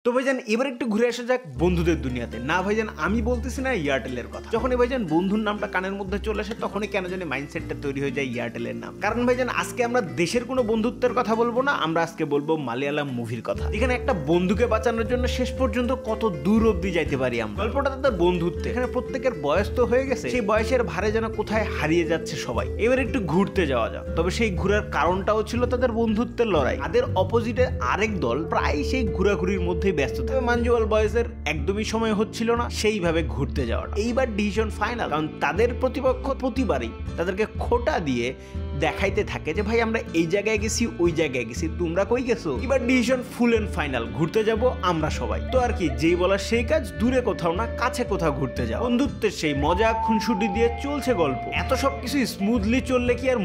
তো ভাইজান এবার একটু ঘুরে আসা যাক বন্ধুদের দুনিয়াতে। না ভাইজান আমি বলতেছি না এয়ারটেলের কথা। যখনই ভাইজান বন্ধুর নামটা কানের মধ্যে চলে আসে তখনই কেন জানি মাইন্ডসেটটা তৈরি হয়ে যায় এয়ারটেলের নাম। কারণ ভাইজান আজকে আমরা দেশের কোনো বন্ধুত্বের কথা বলবো না, আমরা আজকে বলবো মালয়ালম মুভির কথা। এখানে একটা বন্ধুকে বাঁচানোর জন্য শেষ পর্যন্ত কত দূর অব্দি যাইতে পারি আমরা। গল্পটা তাদের বন্ধুত্ব, এখানে প্রত্যেকের বয়স তো হয়ে গেছে, সেই বয়সের ভারে যেন কোথায় হারিয়ে যাচ্ছে সবাই। এবার একটু ঘুরতে যাওয়া যাক। তবে সেই ঘুরার কারণটাও ছিল তাদের বন্ধুত্বের লড়াই। তাদের অপোজিটে আরেক দল প্রায় সেই ঘোরাঘুরির মধ্যেই ব্যস্ত থাকে। মাঞ্জুয়াল বয়েজের একদমই সময় হচ্ছিল না সেইভাবে ঘুরতে যাওয়াটা। এইবার ডিসিশন ফাইনাল, কারণ তাদের প্রতিপক্ষ প্রতিবারই তাদেরকে খোটা দিয়ে দেখাইতে থাকে যে ভাই আমরা এই জায়গায় গেছি ওই জায়গায় গেছি, তোমরা কই গেছো। এবার ডিসিশন ফুল এন্ড ফাইনাল, ঘুরতে যাব আমরা সবাই। তো আর কি, যেই বলা সেই কাজ, দূরে কোথাও না কাছে কোথাও ঘুরতে যাও। বন্ধুত্বের সেই মজা খুনসুটি দিয়ে চলছে গল্প। এত সবকিছু স্মুথলি চললে কি আর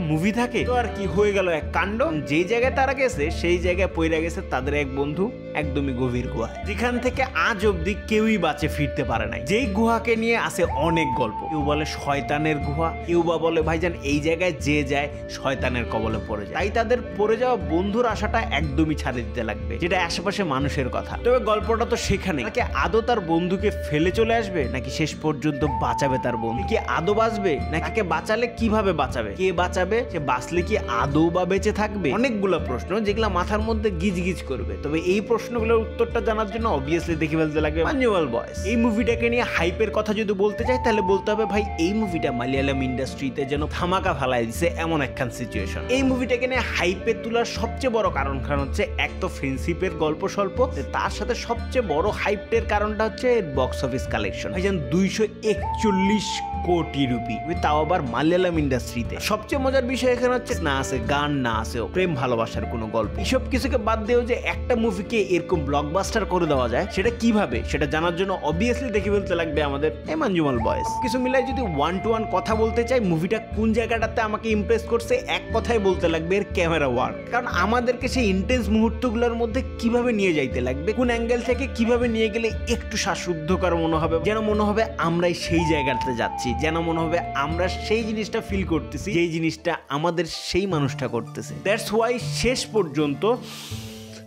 মুভি থাকে? তো আর কি, হয়ে গেল এক কাণ্ড। যেই জায়গায় তারা গেছে সেই জায়গায় পইরা গেছে তাদের এক বন্ধু একদমই গভীর গুহায়, যেখান থেকে আজ অব্দি কেউই বাঁচে ফিরতে পারে নাই। যেই গুহাকে নিয়ে আসে অনেক গল্প। কেউ বলে শয়তানের গুহা, কেউ বা বলে ভাইজান এই জায়গায় যে যায় শয়তানের কবলে পড়ে যায়। তাই তাদের পড়ে যাওয়া বন্ধুর আশাটা একদমই ছাড়ে দিতে লাগবে, যেটা আশেপাশে মানুষের কথা। তবে গল্পটা তো সেখানে, নাকি আদৌ তার বন্ধুকে ফেলে চলে আসবে, নাকি শেষ পর্যন্ত বাঁচাবে তার বন্ধু? কি আদৌ বাঁচবে, নাকি বাঁচালে কিভাবে বাঁচাবে, কে বাঁচাবে, সে বাঁচলে কি আদৌ বা বেঁচে থাকবে? অনেকগুলো প্রশ্ন যেগুলা মাথার মধ্যে গিজ করবে। তবে এই প্রশ্নগুলোর উত্তরটা জানার জন্য অবভিয়াসলি দেখে ফেলতে লাগবে মাঞ্জুয়াল বয়েজ। এই মুভিটাকে নিয়ে হাইপের কথা যদি বলতে চাই তাহলে বলতে হবে ভাই এই মুভিটা মালয়ালম ইন্ডাস্ট্রিতে যেন ধামাকা ফেলাই দিছে এমন একখান সিচুয়েশন। এই মুভিটাকে নিয়ে হাইপে তোলার সবচেয়ে বড় কারণ হচ্ছে এক তো ফ্রেন্ডশিপের গল্প স্বল্প, তার সাথে সবচেয়ে বড় হাইপের কারণটা হচ্ছে বক্স অফিস কালেকশন। ভাইজান 241 কোটি রুপি, তাও আবার মালয়ালম ইন্ডাস্ট্রিতে। সবচেয়ে মজার বিষয় এখানে হচ্ছে না আছে গান, না আছে প্রেম ভালোবাসার কোনো গল্প। এসব কিছুকে বাদ দিয়েও যে একটা মুভিকে এরকম ব্লকবাস্টার করে দেওয়া যায় সেটা কিভাবে, সেটা জানার জন্য অবভিয়াসলি দেখে ফেলতে লাগবে আমাদের মাঞ্জুমাল বয়েজ। কিছু মিলাই যদি 1 to 1 কথা বলতে চাই, মুভিটা কোন জায়গাটাতে আমাকে ইমপ্রেস করছে, এক কথায় বলতে লাগবে এর ক্যামেরা ওয়ার্ক। কারণ আমাদেরকে সেই ইন্টেন্স মুহূর্তগুলোর মধ্যে কিভাবে নিয়ে যাইতে লাগবে, কোন অ্যাঙ্গেল থেকে কিভাবে নিয়ে গেলে একটু শ্বাসরুদ্ধকর মনে হবে, যেন মনে হবে আমরাই সেই জায়গাটাতে যাচ্ছি, যেন মনে হবে আমরা সেই জিনিসটা ফিল করতেছি যেই জিনিসটা আমাদের সেই মানুষটা করতেছে। দ্যাটস ওয়াই শেষ পর্যন্ত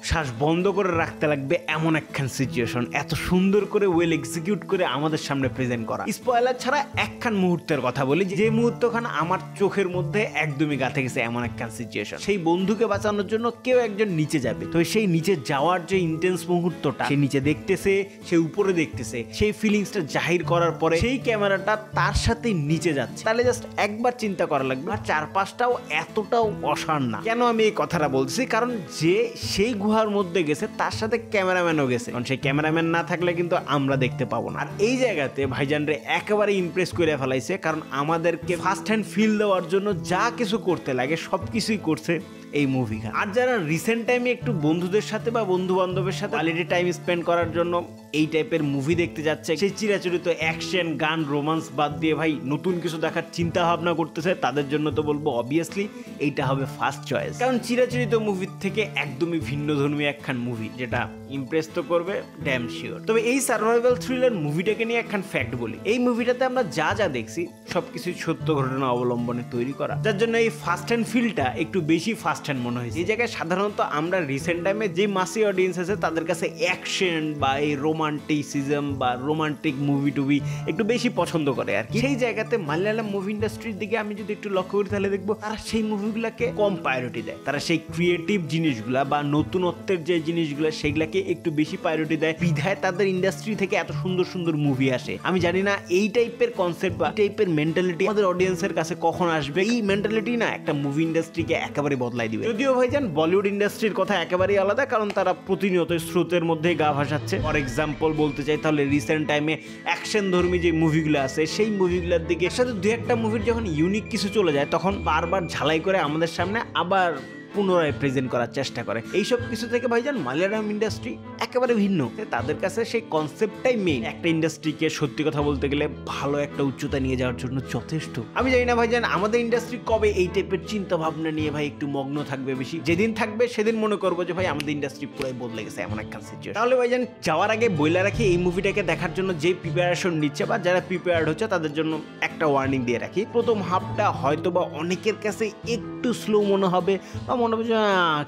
শ্বাস বন্ধ করে রাখতে লাগবে এমন একখান সিচুয়েশন এত সুন্দর করে ওয়েল এক্সিকিউট করে আমাদের সামনে প্রেজেন্ট করা। স্পয়লার ছাড়া একখান মুহূর্তের কথা বলি, যে মুহূর্তখান আমার চোখের মধ্যে একদমই গাঁথে গেছে এমন একখান সিচুয়েশন। সেই বন্ধুকে বাঁচানোর জন্য কেউ একজন নিচে যাবে, তো সেই নিচে যাওয়ার যে ইন্টেন্স মুহূর্তটা, সে নিচে দেখতেছে, সে উপরে দেখতেছে, সেই ফিলিংসটা জাহির করার পরে সেই ক্যামেরাটা তার সাথে নিচে যাচ্ছে। তাহলে জাস্ট একবার চিন্তা করা লাগবে আর চারপাশটাও এতটাও অসার না। কেন আমি এই কথাটা বলছি, কারণ যে সেই গুহার মধ্যে গেছে তার সাথে ক্যামেরাম্যানও গেছে, কারণ সেই ক্যামেরাম্যান না থাকলে কিন্তু আমরা দেখতে পাবো না। আর এই জায়গাতে ভাইজানরে একেবারে ইমপ্রেস করে ফেলাইছে, কারণ আমাদেরকে ফার্স্ট হ্যান্ড ফিল দেওয়ার জন্য যা কিছু করতে লাগে সবকিছুই করছে এই মুভিখান। আর যারা রিসেন্ট টাইমে একটু বন্ধুদের সাথে বা বন্ধু বান্ধবের সাথে কোয়ালিটি টাইম স্পেন্ড করার জন্য এই টাইপের মুভি দেখতে যাচ্ছে, সেই চিরাচরিত অ্যাকশন গান রোমান্স বাদ দিয়ে ভাই নতুন কিছু দেখার চিন্তা ভাবনা করতেছে, তাদের জন্য তো বলবো অবভিয়াসলি এইটা হবে ফার্স্ট চয়েস। কারণ চিরাচরিত মুভির থেকে একদমই ভিন্ন ধর্মী একখান মুভি, যেটা ইমপ্রেস তো করবে ড্যাম শিওর। তবে এই সার্ভাইভাল থ্রিলার মুভিটাকে নিয়ে একখান ফ্যাক্ট বলি, এই মুভিটাতে আমরা যা যা দেখছি সবকিছুই সত্য ঘটনা অবলম্বনে তৈরি করা, যার জন্য এই ফার্স্ট হ্যান্ড ফিলটা একটু বেশি ফার্স্ট হ্যান্ড মনে হয়েছে। এই জায়গায় সাধারণত আমরা রিসেন্ট টাইমে যে মাসি অডিয়েন্স আছে তাদের কাছে অ্যাকশন বা এই রোমান্টিসিজম বা রোমান্টিক মুভি টুভি একটু বেশি পছন্দ করে আর কি। সেই জায়গাতে মালয়ালম মুভি ইন্ডাস্ট্রির দিকে আমি যদি একটু লক্ষ্য করি তাহলে দেখবো তারা সেই মুভিগুলোকে কম প্রায়োরিটি দেয়। তারা সেই ক্রিয়েটিভ জিনিসগুলা বা নতুনত্বের যে জিনিসগুলো সেগুলাকে একটু বেশি প্রায়োরিটি দেয়, বিধায় তাদের ইন্ডাস্ট্রি থেকে এত সুন্দর সুন্দর মুভি আসে। আমি জানি না এই টাইপের কনসেপ্ট বা টাইপের মেন্টালিটি আমাদের অডিয়েন্সের কাছে কখন আসবে। এই মেন্টালিটি না একটা মুভি ইন্ডাস্ট্রিকে একেবারে বদলাই দিবে। যদিও ভাইজান বলিউড ইন্ডাস্ট্রির কথা একেবারেই আলাদা, কারণ তারা প্রতিনিয়ত স্রোতের মধ্যেই গা ভাসাচ্ছে। ফর এক্সাম্পল বলতে চাই তাহলে রিসেন্ট টাইমে অ্যাকশন ধর্মী যে মুভিগুলো আছে সেই মুভিগুলোর দিকে সাথে দু একটা মুভির যখন ইউনিক কিছু চলে যায় তখন বারবার ঝালাই করে আমাদের সামনে আবার পুনরায় প্রেজেন্ট করার চেষ্টা করে। এইসব কিছু থেকে ভাইজান মালয়ালম ইন্ডাস্ট্রি একেবারে ভিন্ন। তাদের কাছে সেই কনসেপ্টটাই মেইন, একটা ইন্ডাস্ট্রিকে সত্যি কথা বলতে গেলে ভালো একটা উচ্চতা নিয়ে যাওয়ার জন্য যথেষ্ট। আমি জানি না ভাইজান আমাদের ইন্ডাস্ট্রি কবে এই টাইপের চিন্তা ভাবনা নিয়ে ভাই একটু মগ্ন থাকবে বেশি। যেদিন থাকবে সেদিন মনে করবো যে ভাই আমাদের ইন্ডাস্ট্রি পুরাই বদলে গেছে এমন একটা সিচুয়েশন। তাহলে ভাইজান যাওয়ার আগে বইলা রাখি, এই মুভিটাকে দেখার জন্য যে প্রিপারেশন নিচ্ছে বা যারা প্রিপেয়ার্ড হচ্ছে তাদের জন্য একটা ওয়ার্নিং দিয়ে রাখি। প্রথম হাফটা হয়তো বা অনেকের কাছে একটু স্লো মনে হবে বা মনে হবে যে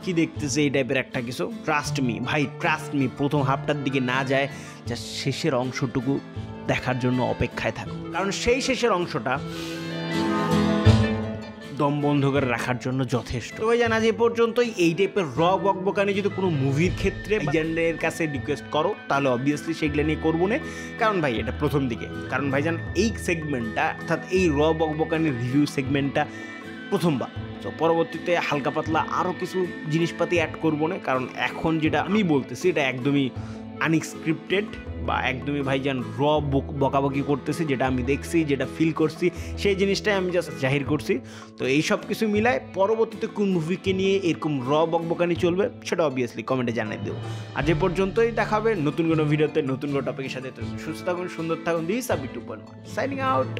কি দেখতেছে এই টাইপের একটা কিছু। ট্রাস্ট মি ভাই, ট্রাস্ট মি, প্রথম হাফটার দিকে না যায়, যা শেষের অংশটুকু দেখার জন্য অপেক্ষায় থাকো, কারণ সেই শেষের অংশটা দম বন্ধ করে রাখার জন্য যথেষ্ট। তো ভাইজান আজ এ পর্যন্তই। এই টাইপের বকবকানি যদি কোনো মুভির ক্ষেত্রে ভাইজানের কাছে রিকোয়েস্ট করো তাহলে অবভিয়াসলি সেগুলো নিয়ে করবো না, কারণ ভাই এটা প্রথম দিকে, কারণ ভাইজান এই সেগমেন্টটা অর্থাৎ এই বকবকানির রিভিউ সেগমেন্টটা প্রথমবার। তো পরবর্তীতে হালকা পাতলা আরও কিছু জিনিসপাতি অ্যাড করবো না, কারণ এখন যেটা আমি বলতেছি এটা একদমই আনস্ক্রিপ্টেড বা একদমই ভাইজান বকাবকি করতেছি, যেটা আমি দেখছি, যেটা ফিল করছি, সেই জিনিসটাই আমি জাস্ট জাহির করছি। তো এই সব কিছু মিলায় পরবর্তীতে কোন মুভিকে নিয়ে এরকম বকবকানি চলবে সেটা অবভিয়াসলি কমেন্টে জানিয়ে দেবো। আজ এ পর্যন্তই, দেখা হবে নতুন কোনো ভিডিওতে নতুন কোনো টপিকের সাথে। সুস্থ থাকুন, সুন্দর থাকুন। This a Bittu signing out.